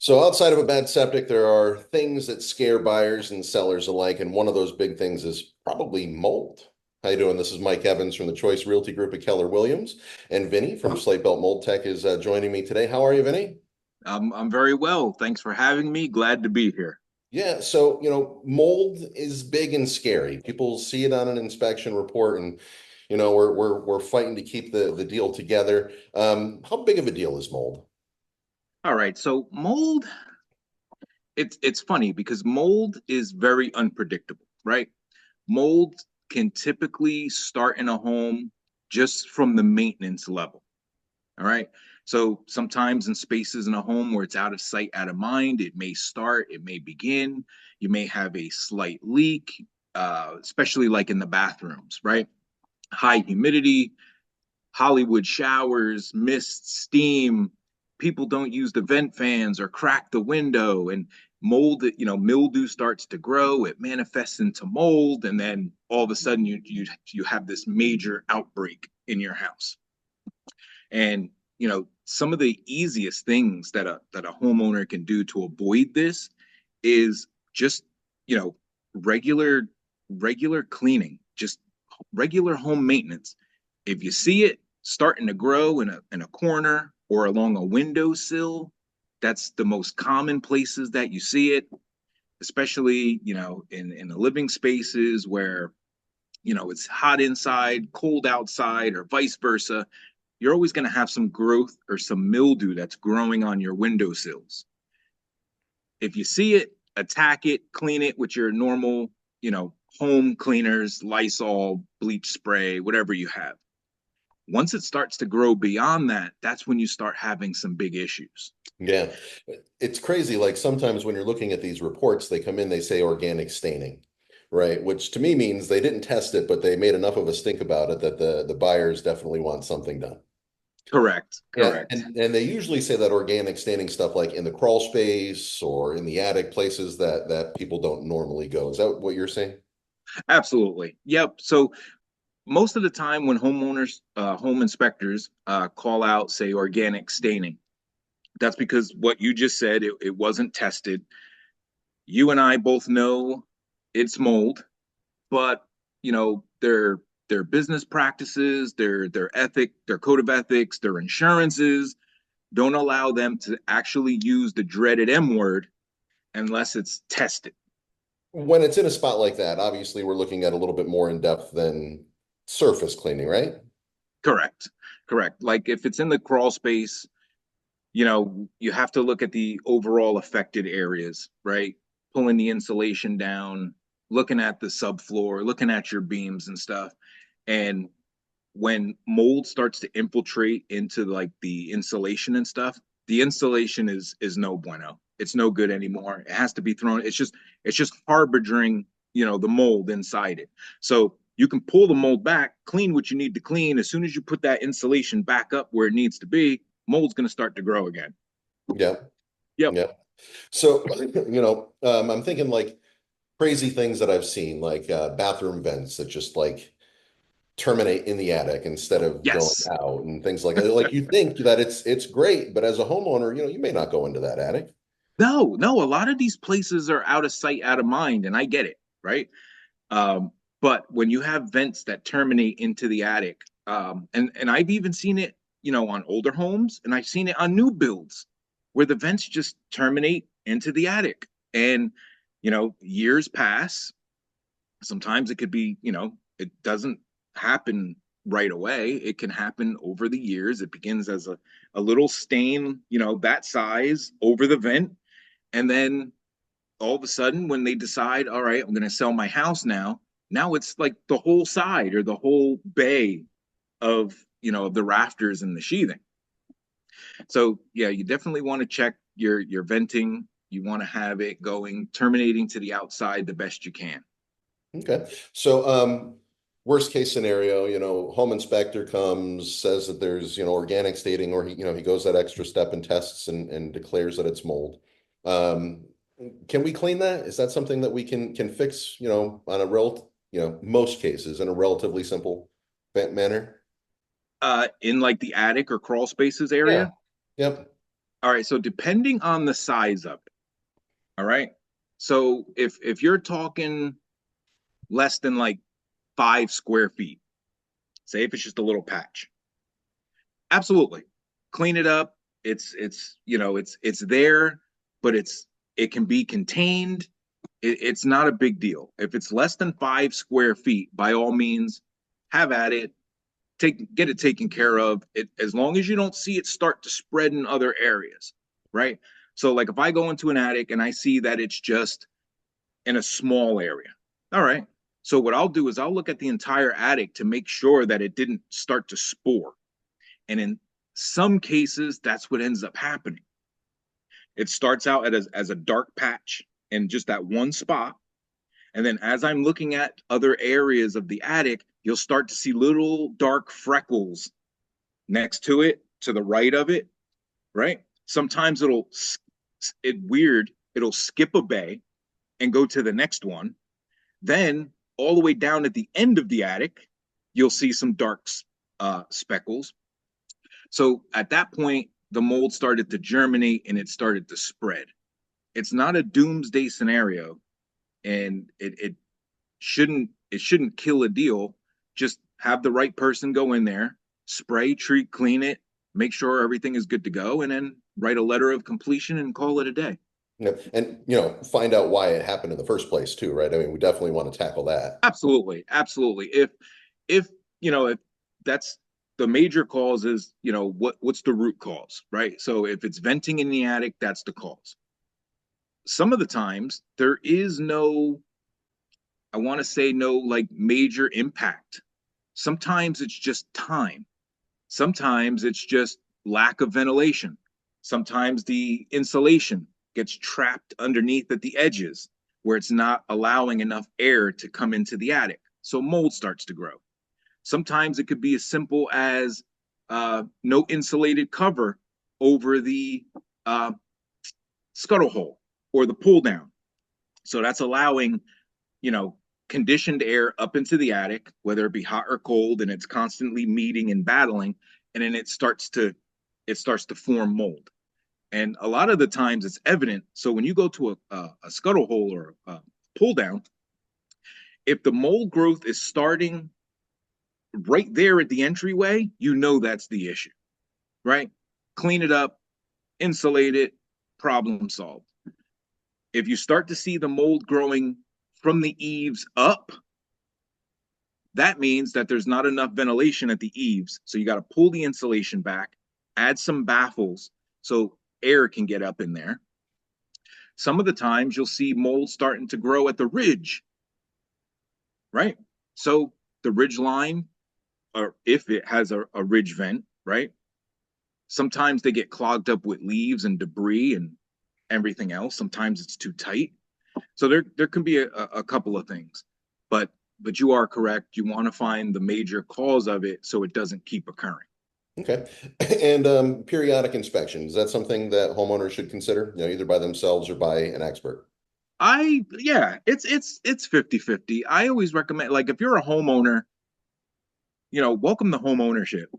So outside of a bad septic, there are things that scare buyers and sellers alike, and one of those big things is probably mold. How you doing? This is Mike Evans from the Choice Realty Group at Keller Williams, and Vinny from Slate Belt Mold Tech is joining me today. How are you, Vinny? I'm very well. Thanks for having me. Glad to be here. Yeah, so mold is big and scary. People see it on an inspection report, and we're fighting to keep the deal together. How big of a deal is mold? All right. So mold, it's funny because mold is very unpredictable, right? Mold can typically start in a home just from the maintenance level. All right. So sometimes in spaces in a home where it's out of sight, out of mind, it may start, it may begin. You may have a slight leak, especially like in the bathrooms, right? High humidity, Hollywood showers, mist, steam. People don't use the vent fans or crack the window, and mold, mildew starts to grow. It manifests into mold, and then all of a sudden you have this major outbreak in your house. And some of the easiest things that a homeowner can do to avoid this is just you know regular regular cleaning, just regular home maintenance. If you see it starting to grow in a corner or along a windowsill, that's the most common places that you see it, especially in the living spaces where it's hot inside, cold outside, or vice versa. You're always going to have some growth or some mildew that's growing on your windowsills. If you see it, attack it, clean it with your normal, home cleaners, Lysol, bleach spray, whatever you have. Once it starts to grow beyond that, that's when you start having some big issues. Yeah, it's crazy. Like sometimes when you're looking at these reports, they come in, they say organic staining, right? Which to me means they didn't test it, but they made enough of a stink about it that the buyers definitely want something done. Correct. Yeah, Correct. and they usually say that organic staining stuff like in the crawl space or in the attic, places that people don't normally go. Is that what you're saying? Absolutely. Yep. So most of the time when homeowners, home inspectors call out, say, organic staining, that's because what you just said, it wasn't tested. You and I both know it's mold, but their business practices, their ethic, their code of ethics, their insurances don't allow them to actually use the dreaded M word unless it's tested. When it's in a spot like that, obviously we're looking at a little bit more in depth than surface cleaning, right? Correct. Correct. Like if it's in the crawl space, you have to look at the overall affected areas, right? Pulling the insulation down, looking at the subfloor, looking at your beams and stuff. And when mold starts to infiltrate into like the insulation and stuff, the insulation is no bueno. It's no good anymore. It has to be thrown. It's just harboring, the mold inside it. So you can pull the mold back, clean what you need to clean. As soon as you put that insulation back up where it needs to be, mold's going to start to grow again. Yeah, Yep. yeah. So, I'm thinking like crazy things that I've seen, like bathroom vents that just like terminate in the attic instead of going Yes. out and things like that. Like you think that it's great, but as a homeowner, you may not go into that attic. No, no, a lot of these places are out of sight, out of mind, and I get it, right? But when you have vents that terminate into the attic, and I've even seen it, on older homes, and I've seen it on new builds where the vents just terminate into the attic. And years pass. Sometimes it could be, it doesn't happen right away. It can happen over the years. It begins as a little stain, that size over the vent. And then all of a sudden, when they decide, all right, I'm going to sell my house now it's like the whole side or the whole bay of, of the rafters and the sheathing. So yeah, you definitely want to check your venting. You want to have it going, terminating to the outside the best you can. Okay. So, worst case scenario, home inspector comes, says that there's, organic staining, or he goes that extra step and tests and declares that it's mold. Um, can we clean that? Is that something that we can fix, on a most cases in a relatively simple manner? In like the attic or crawl spaces Yeah. area. Yep. All right, so depending on the size of it, all right. So if you're talking less than like 5 square feet, say if it's just a little patch, absolutely clean it up. It's there, but it can be contained. It's not a big deal. If it's less than 5 square feet, by all means, have at it. Get it taken care of. It as long as you don't see it start to spread in other areas, right? So like if I go into an attic and I see that it's just in a small area, all right. So what I'll do is I'll look at the entire attic to make sure that it didn't start to spore. And in some cases, that's what ends up happening. It starts out as a dark patch in just that one spot. And then as I'm looking at other areas of the attic, you'll start to see little dark freckles next to it, to the right of it, right? Sometimes it'll skip a bay and go to the next one. Then all the way down at the end of the attic, you'll see some dark speckles. So at that point, the mold started to germinate and it started to spread. It's not a doomsday scenario, and it shouldn't kill a deal. Just have the right person go in there, spray, treat, clean it, make sure everything is good to go, and then write a letter of completion and call it a day. And find out why it happened in the first place too, right? I mean, we definitely want to tackle that. Absolutely, absolutely. If if that's the major cause is, what's the root cause, right? So if it's venting in the attic, that's the cause. Some of the times there is no, I want to say, no like major impact. Sometimes it's just time. Sometimes it's just lack of ventilation. Sometimes the insulation gets trapped underneath at the edges where it's not allowing enough air to come into the attic. So mold starts to grow. Sometimes it could be as simple as no insulated cover over the uh, scuttle hole or the pull down. So that's allowing, you know, conditioned air up into the attic, whether it be hot or cold, and it's constantly meeting and battling, and then it starts to form mold. And a lot of the times it's evident. So when you go to a scuttle hole or a pull down, if the mold growth is starting right there at the entryway, you know that's the issue, right? Clean it up, insulate it, problem solved. If you start to see the mold growing from the eaves up, that means that there's not enough ventilation at the eaves. So you got to pull the insulation back, add some baffles so air can get up in there. Some of the times you'll see mold starting to grow at the ridge, right? So the ridge line, or if it has a ridge vent, right? Sometimes they get clogged up with leaves and debris and everything else. Sometimes it's too tight. So there can be a couple of things, but you are correct. You want to find the major cause of it so it doesn't keep occurring. Okay. And periodic inspection, is that something that homeowners should consider, either by themselves or by an expert? Yeah, it's 50-50. I always recommend, like, if you're a homeowner, welcome to home ownership.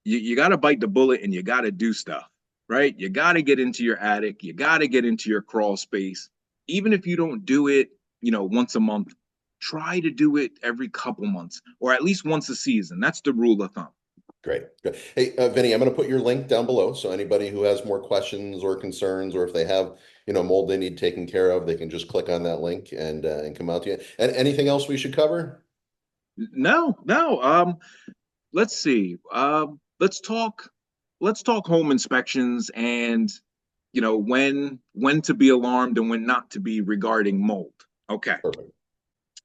You got to bite the bullet and you got to do stuff, right? You got to get into your attic. You got to get into your crawl space. Even if you don't do it, once a month, try to do it every couple months or at least once a season. That's the rule of thumb. Great. Good. Hey, Vinny, I'm going to put your link down below. So anybody who has more questions or concerns, or if they have, mold they need taken care of, they can just click on that link and come out to you. And anything else we should cover? No, no. Let's see. Let's talk home inspections and when to be alarmed and when not to be regarding mold. Okay. Perfect.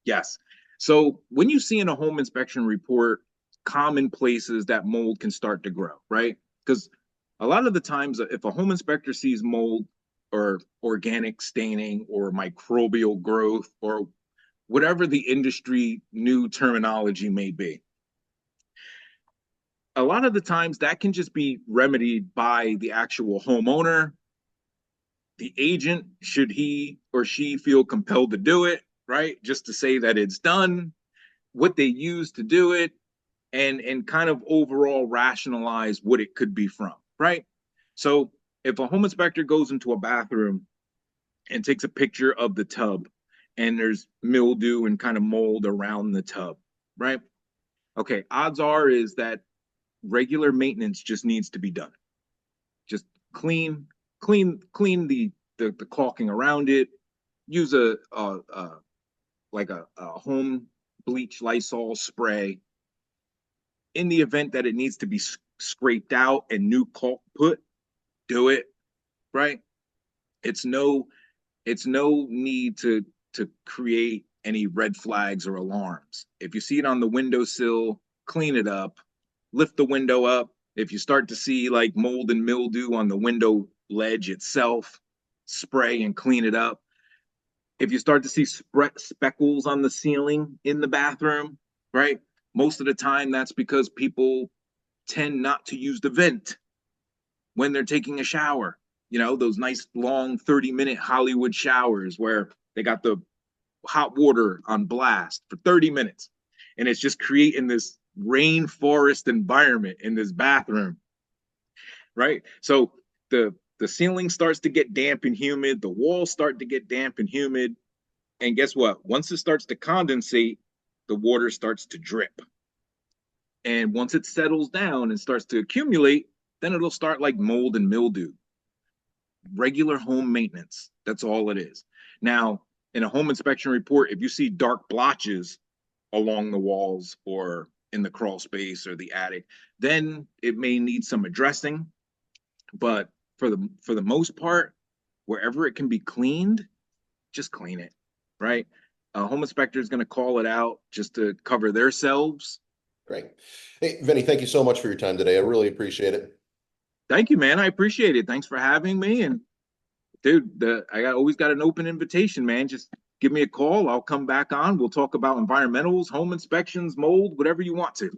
Yes. So when you see in a home inspection report common places that mold can start to grow, right? Because a lot of the times, if a home inspector sees mold or organic staining or microbial growth or whatever the industry new terminology may be, a lot of the times that can just be remedied by the actual homeowner, the agent, should he or she feel compelled to do it, right? Just to say that it's done, what they use to do it, and kind of overall rationalize what it could be from, right? So if a home inspector goes into a bathroom and takes a picture of the tub and there's mildew and kind of mold around the tub, right? Okay, odds are is that regular maintenance just needs to be done. Just clean, clean the caulking around it. Use a like a home bleach Lysol spray. In the event that it needs to be scraped out and new caulk put, do it, right? It's no it's no need to create any red flags or alarms. If you see it on the windowsill, clean it up, lift the window up. If you start to see like mold and mildew on the window ledge itself, spray and clean it up. If you start to see speckles on the ceiling in the bathroom, right? Most of the time, that's because people tend not to use the vent when they're taking a shower. You know, those nice long 30-minute Hollywood showers where they got the hot water on blast for 30 minutes. And it's just creating this rainforest environment in this bathroom, right? So the ceiling starts to get damp and humid, the walls start to get damp and humid. And guess what? Once it starts to condensate, the water starts to drip. And once it settles down and starts to accumulate, then it'll start like mold and mildew. Regular home maintenance. That's all it is. Now, in a home inspection report, if you see dark blotches along the walls or in the crawl space or the attic, then it may need some addressing. But for the most part, wherever it can be cleaned, just clean it, right? A home inspector is going to call it out just to cover themselves. Great. Hey, Vinny, thank you so much for your time today. I really appreciate it. Thank you, man. I appreciate it. Thanks for having me. And dude, always got an open invitation, man. Just give me a call. I'll come back on. We'll talk about environmentals, home inspections, mold, whatever you want to.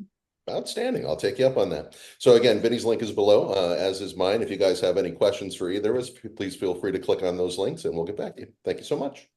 Outstanding. I'll take you up on that. So again, Vinny's link is below, as is mine. If you guys have any questions for either of us, please feel free to click on those links and we'll get back to you. Thank you so much.